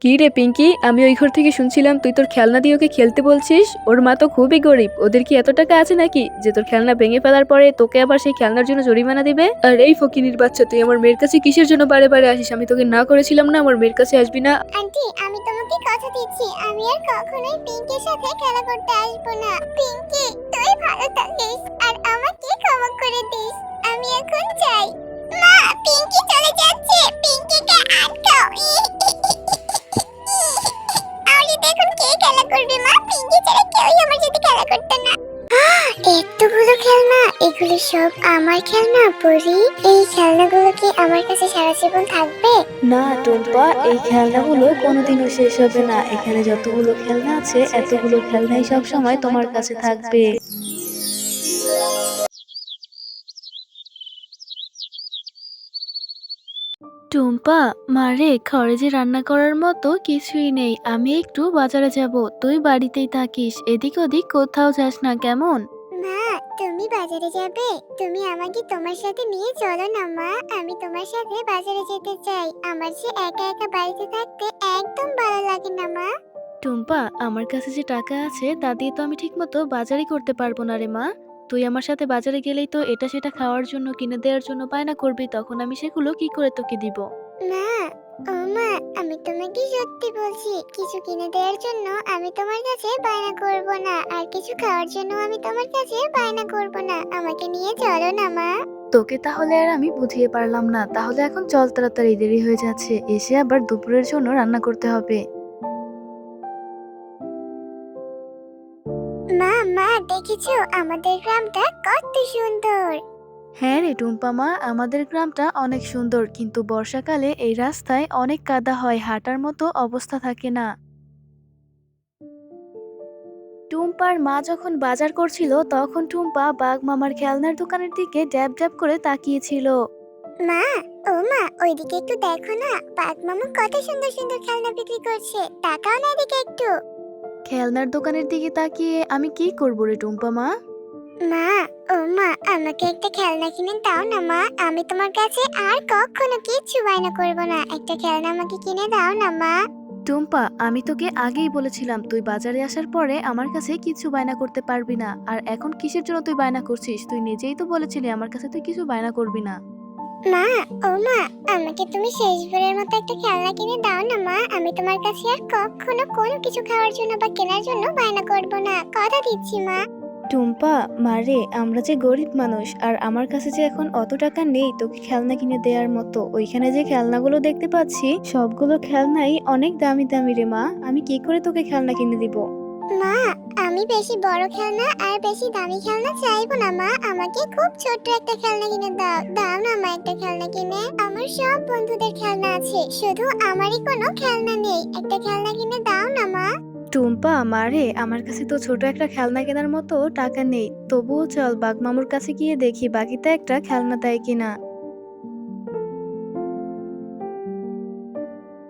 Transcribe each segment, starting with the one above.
কি রে পিঙ্কি, আমি ওই ঘর থেকে শুনছিলাম তুই তোর খেলনা দিয়ে ওকে খেলতে বলছিস। ওর মা তো খুবই গরিব, ওদের কি এত টাকা আছে নাকি যে তোর খেলনা ভেঙে ফেলার পরে তোকে আবার সেই খেলনার জন্য জরিমানা দিবে? আর এই ফকিনির বাচ্চা, তুই আমার মেয়ের কাছে কিসের জন্য বারে বারে আসিস? আমি তোকে না করেছিলাম না আমার মেয়ের কাছে আসবি না? আন্টি, আমি তোমাকে কথা দিচ্ছি আমি আর কখনোই পিঙ্কির সাথে খেলা করতে আসবো না। পিঙ্কি, তুই ভালো থাকিস আর আমাকে ক্ষমা করে দিস। আমি এখন যাই। মা, পিঙ্কি চলে যাচ্ছে, পিঙ্কিকে আটকাও। তাহলে দেখুন কে খেলা করবে। মা, পিঙ্কি ছাড়া কেউই আমার সাথে খেলা করতে না। এতগুলো খেলনা, এগুলো সব আমার খেলনা পরি। এই খেলনাগুলো কি আমার কাছে সারা জীবন থাকবে? না টুম্পা, এই খেলনাগুলো কোনোদিনও শেষ হবে না। এখানে যতগুলো খেলনা আছে এতগুলো খেলনাই সব সময় তোমার কাছে থাকবে। টুম্পা, মারে ঘরে যে রান্না করার মতো কিছুই নেই। আমি একটু বাজারে যাব, তুই বাড়িতেই থাকিস, এদিক ওদিক কোথাও যাস না, কেমন? মা, তুমি বাজারে যাবে? তুমি আমাকে তোমার সাথে নিয়ে চলো না মা। আমি তোমার সাথে বাজারে যেতে চাই। আমার যে একা একা বাড়িতে থাকতে একদম ভালো লাগে না মা। টুম্পা, আমার কাছে যে টাকা আছে তা দিয়ে তো আমি ঠিকমতো বাজারই করতে পারবো না রে মা। তুই আমার সাথে বাজারে গেলেই তো এটা সেটা খাওয়ার জন্য কিনে দেওয়ার জন্য বায়না করবি, তখন আমি সেগুলো কি করে তোকে দিব? মা, ও মা, আমি তোমাকে সত্যি বলছি, কিছু কিনে দেওয়ার জন্য আমি তোমার কাছে বায়না করব না, আর কিছু খাওয়ার জন্য আমি তোমার কাছে বায়না করব না। আমাকে নিয়ে চলো না মা। তোকে তাহলে আর আমি বুঝিয়ে পারলাম না। তাহলে এখন চল, তাড়াতাড়ি দেরি হয়ে যাচ্ছে, এসে আবার দুপুরের জন্য রান্না করতে হবে। মা, মা, দেখেছো আমাদের গ্রামটা কত সুন্দর? হ্যাঁ রে টুম্পা মা, আমাদের গ্রামটা অনেক সুন্দর, কিন্তু বর্ষাকালে এই রাস্তায় অনেক কাদা হয়, হাঁটার মতো অবস্থা থাকে না। টুম্পার মা যখন বাজার করছিল তখন টুম্পা বাঘ মামার খেলনার দোকানের দিকে ড্যাব ড্যাব করে তাকিয়েছিল। মা, ও মা, ওইদিকে একটু দেখো না, বাঘ মামা কত সুন্দর সুন্দর খেলনা বিক্রি করছে। তাকাও না এদিকে একটু। খেলনার দোকানের দিকে তাকিয়ে আমি কি করবো রে টুম্পা মা? মা, ও মা, আমাকে একটা খেলনা কিনে দাও না মা। আমি তোমার কাছে আর কখনো কিচ্ছু বায়না করব না। একটা খেলনা আমাকে কিনে দাও না মা। টুম্পা, আমি তোকে আগেই বলেছিলাম তুই বাজারে আসার পরে আমার কাছে কিছু বায়না করতে পারবি না। আর এখন কিসের জন্য তুই বায়না করছিস? তুই নিজেই তো বলেছিলি আমার কাছে তুই কিছু বায়না করবি না। মা, ও মা, আমাকে তুমি শেষবারের মতো একটা খেলনা কিনে দাও না মা। আমি তোমার কাছে আর কখনো কোনো কিছু খাওয়ার জন্য বা কেনার জন্য বায়না করব না, কথা দিচ্ছি মা। টুম্পা, মারে আমরা যে গরিব মানুষ, আর আমার কাছে যে এখন অত টাকা নেই তোকে খেলনা কিনে দেওয়ার মতো। ওইখানে যে খেলনাগুলো দেখতে পাচ্ছি সবগুলো খেলনাই অনেক দামি দামি রে মা, আমি কি করে তোকে খেলনা কিনে দিব? মা, আমি বেশি বড় খেলনা আর বেশি দামি খেলনা চাইবো না মা। আমাকে খুব ছোট্ট একটা খেলনা কিনে দাও। দাও না মা একটা খেলনা কিনে। আমার সব বন্ধুদের খেলনা আছে, শুধু আমারই কোনো খেলনা নেই। একটা খেলনা কিনে দাও না মা। টুম্পা, মারে আমার কাছে তো ছোট একটা খেলনা কেনার মতো টাকা নেই, তবুও চল বাঘ মামুর কাছে গিয়ে দেখি বাকিতে একটা খেলনা দেয় কিনা।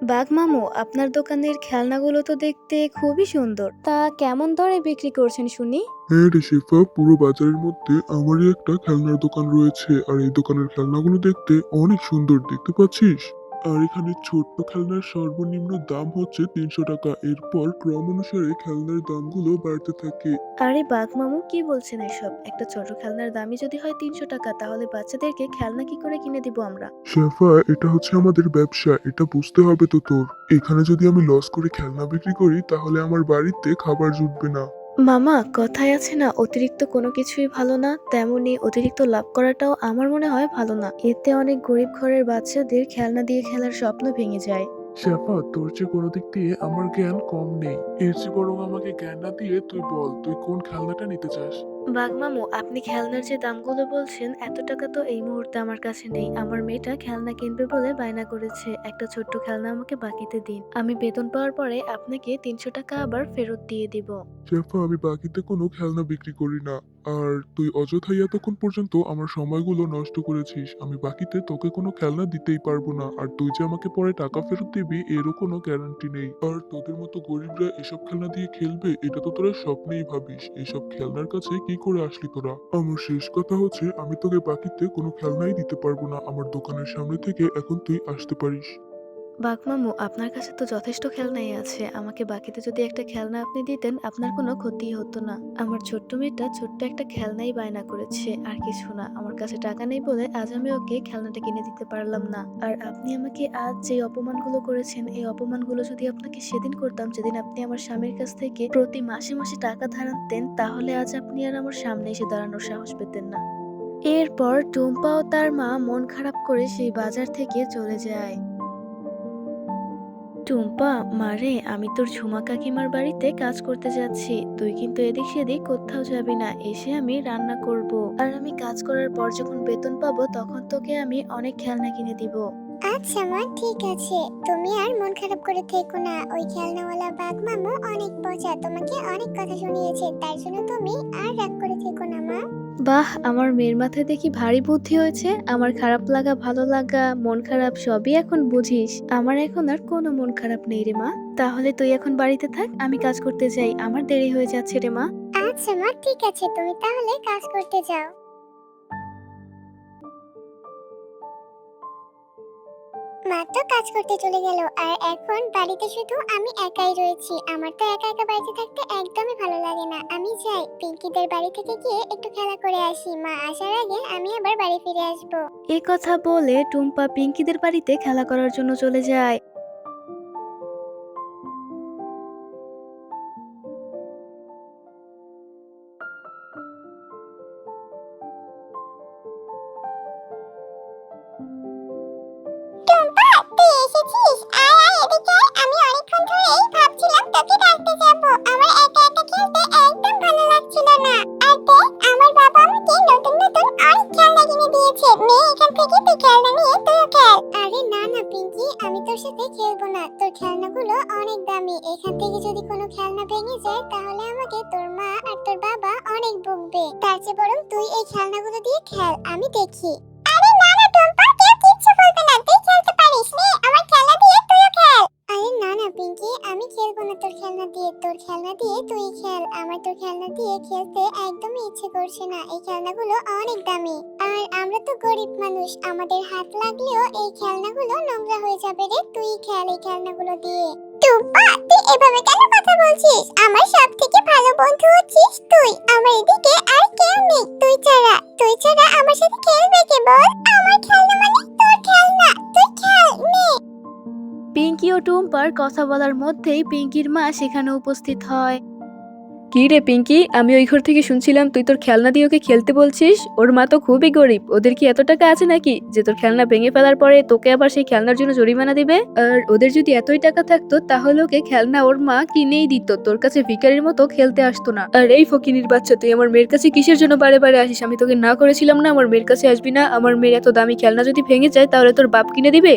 বাঘ মামু, আপনার দোকানের খেলনাগুলো তো দেখতে খুবই সুন্দর, তা কেমন দরে বিক্রি করছেন শুনি? হ্যাঁ রে শেফা, পুরো বাজারের মধ্যে আমারই একটা খেলনার দোকান রয়েছে। আর এই দোকানের খেলনাগুলো দেখতে অনেক সুন্দর, দেখতে পাচ্ছিস? আর এখানে ছোট্ট খেলনার সর্বনিম্ন দাম হচ্ছে 300 টাকা। এরপর ক্রম অনুসারে খেলনার দামগুলো বাড়তে থাকে। আরে বাঘ মামু, কি বলছেন এসব? একটা ছোট খেলনার দামই যদি হয় 300 টাকা, তাহলে বাচ্চাদেরকে খেলনা কি করে কিনে দিব আমরা? শেফা, এটা হচ্ছে আমাদের ব্যবসা, এটা বুঝতে হবে তো তোর। এখানে যদি আমি লস করে খেলনা বিক্রি করি তাহলে আমার বাড়িতে খাবার জুটবে না। মামা, কথায় আছে না, অতিরিক্ত কোনো কিছুই ভালো না, তেমনি অতিরিক্ত লাভ করাটাও আমার মনে হয় ভালো না। এতে অনেক গরিব ঘরের বাচ্চাদের খেলনা দিয়ে খেলার স্বপ্ন ভেঙে যায়। শেফা, তোর যে কোনো দিক দিয়ে আমার জ্ঞান কম নেই। এর চেয়ে বরং আমাকে জ্ঞান না দিয়ে তুই বল, তুই কোন খেলনাটা নিতে চাস? বাঘ মামু, আপনি খেলনার যে দামগুলো বলছেন এত টাকা তো এই মুহূর্তে আমার কাছে নেই। আমার মেয়েটা খেলনা কিনবে বলে বায়না করেছে, একটা ছোট্ট খেলনা আমাকে বাকিতে দিন, আমি বেতন পাওয়ার পরে আপনাকে 300 টাকা আবার ফেরত দিয়ে দিব। শেফা, আমি বাকিতে কোনো খেলনা বিক্রি করি না। আর তুই অযথাই এতক্ষণ পর্যন্ত আমার সময়গুলো নষ্ট করেছিস। আমি বাকিতে তোকে কোনো খেলনা দিতেই পারবো না। আর তুই যে আমাকে পরে টাকা ফেরত দিবি এরও কোনো গ্যারান্টি নেই। আর তোদের মতো গরিবরা এসব খেলনা দিয়ে খেলবে এটা তো তোরা স্বপ্নেই ভাবিস। এসব খেলনার কাছে কি করে আসলি তোরা? আমার শেষ কথা হচ্ছে, আমি তোকে বাকিতে কোনো খেলনাই দিতে পারবো না। আমার দোকানের সামনে থেকে এখন তুই আসতে পারিস। বাঘমামু, আপনার কাছে তো যথেষ্ট খেলনাই আছে। আমাকে বাকিতে যদি একটা খেলনা আপনি দিতেন, আপনার কোনো ক্ষতিই হতো না। আমার ছোট্ট মেয়েটা ছোট্ট একটা খেলনাই বায়না করেছে, আর কিছু না। আমার কাছে টাকা নেই বলে আজ আমি ওকে খেলনাটা কিনে দিতে পারলাম না। আর আপনি আমাকে আজ যে অপমানগুলো করেছেন, এই অপমানগুলো যদি আপনাকে সেদিন করতাম, যেদিন আপনি আমার স্বামীর কাছ থেকে প্রতি মাসে মাসে টাকা ধার আনতেন, তাহলে আজ আপনি আর আমার সামনে এসে দাঁড়ানোর সাহস পেতেন না। এরপর টুম্পা ও তার মা মন খারাপ করে সেই বাজার থেকে চলে যায়। টুম্পা, মারে, আমি তোর ঝুমা কাকিমার বাড়িতে কাজ করতে যাচ্ছি। তুই কিন্তু এদিক সেদিক কোথাও যাবি না। এসে আমি রান্না করব। আর আমি কাজ করার পর যখন বেতন পাবো, তখন তোকে আমি অনেক খেলনা কিনে দিব। আচ্ছা মা, ঠিক আছে। তুমি আর মন খারাপ করে থেকো না। ওই খেলনাওয়ালা বাঘ মামু অনেক পচা, তোমাকে অনেক কথা শুনিয়েছে, তার জন্য তুমি আর রাগ করে থেকো না মা। বাহ, আমার মেয়ের মাথায় দেখি ভারী বুদ্ধি হয়েছে। আমার খারাপ লাগা, ভালো লাগা, মন খারাপ সবই এখন বুঝিস। আমার এখন আর কোনো মন খারাপ নেই রে মা। তাহলে তুই এখন বাড়িতে থাক, আমি কাজ করতে যাই। আমার দেরি হয়ে যাচ্ছে রে মা। আচ্ছা মা, ঠিক আছে, তুমি তাহলে কাজ করতে যাও। মা তো কাজ করতে চলে গেল, আর এখন বাড়িতে শুধু আমি একাই রয়েছি। আমার তো একা একা বাড়িতে থাকতে একদমই ভালো লাগে না। আমি যাই পিঙ্কিদের বাড়ি থেকে গিয়ে একটু খেলা করে আসি। মা আসার আগে আমি আবার বাড়ি ফিরে আসবো। এ কথা বলে টুম্পা পিঙ্কিদের বাড়িতে খেলা করার জন্য চলে যায়। টুম্পা, তুই এসেছিস? আয় আয় এদিকে আয়। আমি অনেকক্ষণ ধরেই ভাবছিলাম তোকে ডাকতে যাব। আমার একা একা খেলতে একদম ভালো লাগছিল না। আর দেখ, আমার বাবা আমাকে নতুন নতুন অনেক খেলনা কিনে দিয়েছে। মেয়ে, এখান থেকে তুই খেলনা নিয়ে তুইও খেল। আরে না না পিঙ্কি, আমি তোর সাথে খেলবো না। তোর খেলনাগুলো অনেক দামি। এখান থেকে যদি কোনো খেলনা ভেঙে যায়, তাহলে আমাকে তোর মা আর তোর বাবা অনেক বকবে। তার চেয়ে বরং তুই এই খেলনাগুলো দিয়ে খেল, আমি দেখি। আরে না না টুম্পা, কেউ কিচ্ছু বলবে না। তুই খেলতে পারিস। নে, আমার খেলনা দিয়ে তুইও খেল। আরে না না পিঙ্কি, আমি খেলবো না তোর খেলনা দিয়ে। তোর খেলনা দিয়ে তুই খেল। আমার তোর খেলনা দিয়ে খেলতে একদমই ইচ্ছে করছে না। এই খেলনাগুলো অনেক দামি, আর আমরা তো গরিব মানুষ। আমাদের হাত লাগলেও এই খেলনাগুলো নোংরা হয়ে যাবে রে। তুই খেল এই খেলনাগুলো দিয়ে। টুম্পা, তুই এভাবে কেন কথা বলছিস? আমার সব থেকে ভালো বন্ধু হচ্ছিস তুই। আমার এদিকে আর কেউ নেই তুই ছাড়া। তুই ছাড়া আমার সাথে খেলবে কে বল? আমার খেলনা মানে তোর খেলনা। তুই খেল, নে। পিঙ্কি ও টুম্পার কথা বলার মধ্যেই পিঙ্কির মা সেখানে উপস্থিত হয়। কি রে পিঙ্কি, আমি ওই ঘর থেকে শুনছিলাম তুই তোর খেলনা দিয়ে ওকে খেলতে বলছিস। ওর মা তো খুবই গরিব। ওদের কি এত টাকা আছে নাকি যে তোর খেলনা ভেঙে ফেলার পরে তোকে আবার সেই খেলনার জন্য জরিমানা দিবে? আর ওদের যদি এতই টাকা থাকতো, তাহলে ওকে খেলনা ওর মা কিনেই দিত। তোর কাছে ভিখারির মতো খেলতে আসতো না। আর এই ফকিনির বাচ্চা, তুই আমার মেয়ের কাছে কিসের জন্য বারে বারে আসিস? আমি তোকে না করেছিলাম না আমার মেয়ের কাছে আসবি না? আমার মেয়ের এত দামি খেলনা যদি ভেঙে যায়, তাহলে তোর বাপ কিনে দিবে?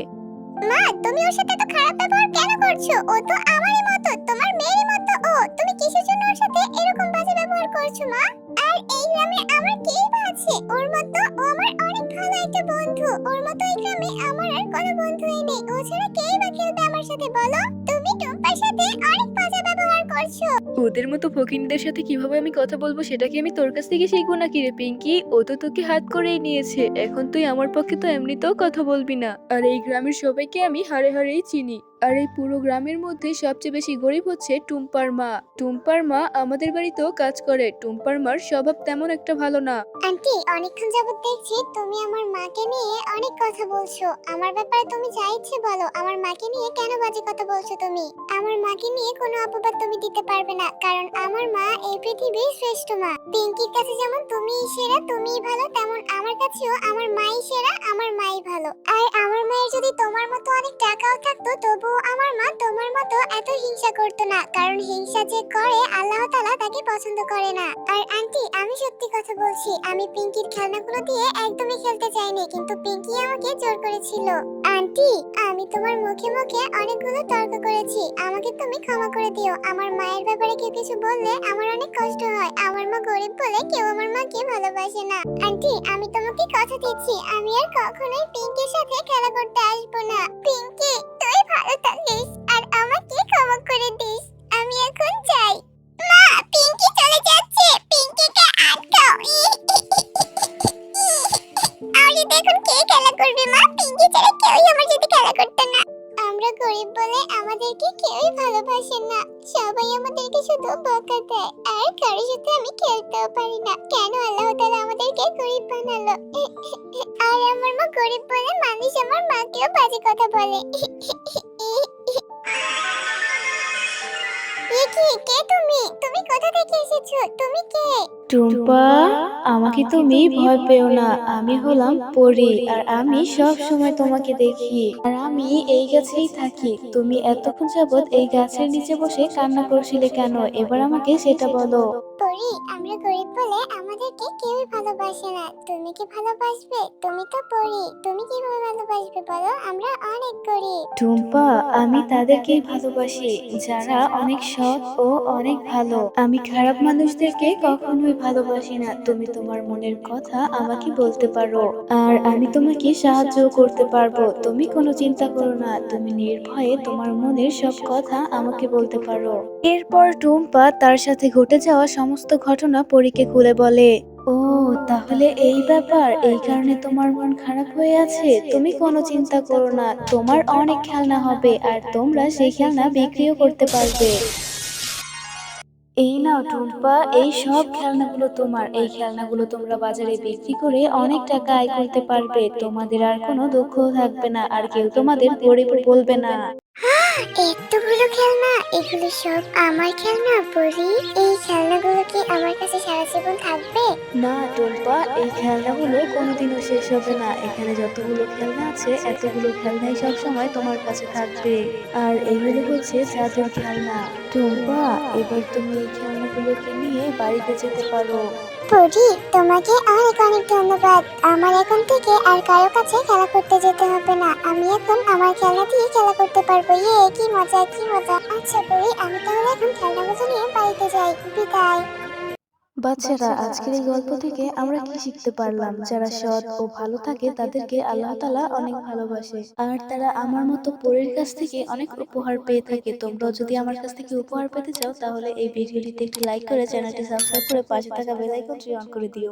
মা, তুমি ওর সাথে এত খারাপ ব্যবহার কেন করছো? ও তো আমারই মতো, তোমার মেয়েরই মতো ও। তুমি কিসের জন্য ওর সাথে এরকম বাজে ব্যবহার করছো মা? আর এই গ্রামে আমার কেই বা আছে ওর মতো? ও আমার অনেক ভালো একটা বন্ধু। ওর মতো এই গ্রামে আমার আর কোনো বন্ধুই নেই। ও ছাড়া কেই বা খেলবে আমার সাথে বলো? তুমি টুম্পার সাথে অনেক বাজে ব্যবহার করছো। ওদের মতো ফকিনীদের সাথে কিভাবে আমি কথা বলবো, সেটা কি আমি তোর কাছ থেকে শিখবো নাকি রে পিঙ্কি? ও তো তোকে হাত করেই নিয়েছে। এখন তুই আমার পক্ষে তো এমনিতেও কথা বলবি না। আর এই গ্রামের সবাইকে আমি হাড়ে হাড়েই চিনি। আর এই পুরো গ্রামের মধ্যে সবচেয়ে বেশি গরিব হচ্ছে টুম্পার মা। টুম্পার মা আমাদের বাড়িতেও কাজ করে। টুম্পার মার স্বভাব তেমন একটা ভালো না। আন্টি, অনেকক্ষণ যাবত দেখছি তুমি আমার মাকে নিয়ে অনেক কথা বলছো। আমার ব্যাপারে তুমি যা ইচ্ছে বলো। আমার মাকে নিয়ে কেন বাজে কথা বলছো তুমি? আমার মাকে নিয়ে কোনো অপবাদ তুমি দিতে পারবে না, কারণ আমার মা এই পৃথিবীর শ্রেষ্ঠ মা। পিঙ্কির কাছে যেমন তুমিই সেরা, তুমিই ভালো, তেমন আমার কাছেও আমার মাই সেরা, আমার মাই ভালো। আর আমার মায়ের যদি তোমার মতো অনেক টাকাও থাকতো, তবুও আমার মা তোমার মতো এত হিংসা করতো না, কারণ হিংসা যে করে আল্লাহ তাআলা তাকে পছন্দ করে না। আর আন্টি, আমি সত্যি কথা বলছি, আমি পিঙ্কির খেলনাগুলো দিয়ে একদমই খেলতে চাইনি, কিন্তু পিঙ্কি আমাকে জোর করেছিল। আন্টি, আমি তোমার মুখে মুখে অনেকগুলো তর্ক করেছি। আমাকে তুমি ক্ষমা করে দিও। আমার মায়ের ব্যাপারে কেউ কিছু বললে আমার অনেক কষ্ট হয়। আমার মা গরিব বলে কেউ আমার মাকে ভালোবাসে না। আন্টি, আমি তোমাকে কথা দিচ্ছি, আমি আর কখনোই পিঙ্কির সাথে খেলা করতে আসবো না। পিঙ্কি, তুই ভালো থাকিস আর আমাকে ক্ষমা করে দিস। আমি এখন যাই। মা, পিঙ্কি চলে যাচ্ছে। পিঙ্কিকে আটকাও। আর দেখুন কে খেলা করবে মা? পিঙ্কি ছাড়া কেউই আমার সাথে খেলা করতে না। আমরা ভালোবাসে না। সবাই আমাদেরকে শুধু বকা দেয় আর কারোর সাথে আমি খেলতেও পারি না। কেন আল্লাহ তাআলা আমাদেরকে গরিব বানালো? আর আমার মা গরিব বলে মানুষ আমার মাকেও বাজে কথা বলে। এ কি? কে তুমি? তুমি কোথা থেকে এসেছো? তুমি কে? টুম্পা, আমাকে তুমি ভয় পেও না। আমি হলাম পরী, আর আমি সব সময় তোমাকে দেখি। আর আমি এই গাছেই থাকি। তুমি এতক্ষণ যাবৎ এই গাছের নিচে বসে কান্না করছিলে কেন? এবার আমাকে সেটা বলো। পরি, আমরা গরিব বলে আমাদেরকে কেউই ভালোবাসে না। তুমি কি ভালোবাসবে? তুমি তো পরি, তুমি কিভাবে ভালোবাসবে বলো? আমরা অনেক গরিব। টুম্পা, আমি তাদেরকেই ভালোবাসি যারা অনেক সৎ ও অনেক ভালো। আমি খারাপ মানুষদেরকে কখনোই ভালোবাসি না। তুমি তোমার মনের কথা আমাকে বলতে পারো, আর আমি তোমাকে সাহায্য করতে পারবো। তুমি কোনো চিন্তা করো না, তুমি নির্ভয়ে তোমার মনের সব কথা আমাকে বলতে পারো। এরপর টুম্পা তার সাথে ঘটে যাওয়া সমস্ত ঘটনা পরীকে খুলে বলে। ও, তাহলে এই ব্যাপার, এই কারণে তোমার মন খারাপ হয়ে আছে। তুমি কোনো চিন্তা করো না, তোমার অনেক খেলনা হবে আর তোমরা সেই খেলনা বিক্রিও করতে পারবে। এই নাও টুম্পা, এই সব খেলনাগুলো তোমার। এই খেলনাগুলো তোমরা বাজারে বিক্রি করে অনেক টাকা আয় করতে পারবে। তোমাদের আর কোনো দুঃখ থাকবে না, আর কেউ তোমাদের গরিব বলবে না। এতগুলো খেলনা, এগুলো সব আমার খেলনা পরি। এই খেলনাগুলো কি আমার কাছে সারা জীবন থাকবে? না টুম্পা, এই খেলনাগুলো কোনোদিনও শেষ হবে না। এখানে যতগুলো খেলনা আছে, এতগুলো খেলনাই সব সময় তোমার কাছে থাকবে। আর এগুলো হচ্ছে জাদুর খেলনা। টুম্পা, এবার তুমি এই খেলনাগুলোকে নিয়ে বাড়িতে যেতে পারো। পরি, তোমাকে অনেক অনেক ধন্যবাদ। আমার এখন থেকে আর কারো কাছে খেলা করতে যেতে হবে না। আমি এখন আমার খেলনা দিয়ে খেলা করতে পারবো। ইয়ে, কি মজা, কি মজা। আচ্ছা পরি, আমি তাহলে এখন খেলনাগুলো নিয়ে বাড়িতে যাই। বিদায়। বাচ্চারা, আজকের এই গল্প থেকে আমরা কি শিখতে পারলাম? যারা সৎ ও ভালো থাকে তাদেরকে আল্লাহ তাআলা অনেক ভালোবাসে, আর তারা আমার মতো পরীর কাছ থেকে অনেক উপহার পেয়ে থাকে। তোমরাও যদি আমার কাছ থেকে উপহার পেতে চাও, তাহলে এই ভিডিওটিতে একটি লাইক করে চ্যানেলটি সাবস্ক্রাইব করে পাশে থাকা বেল আইকনটি অন করে দিও।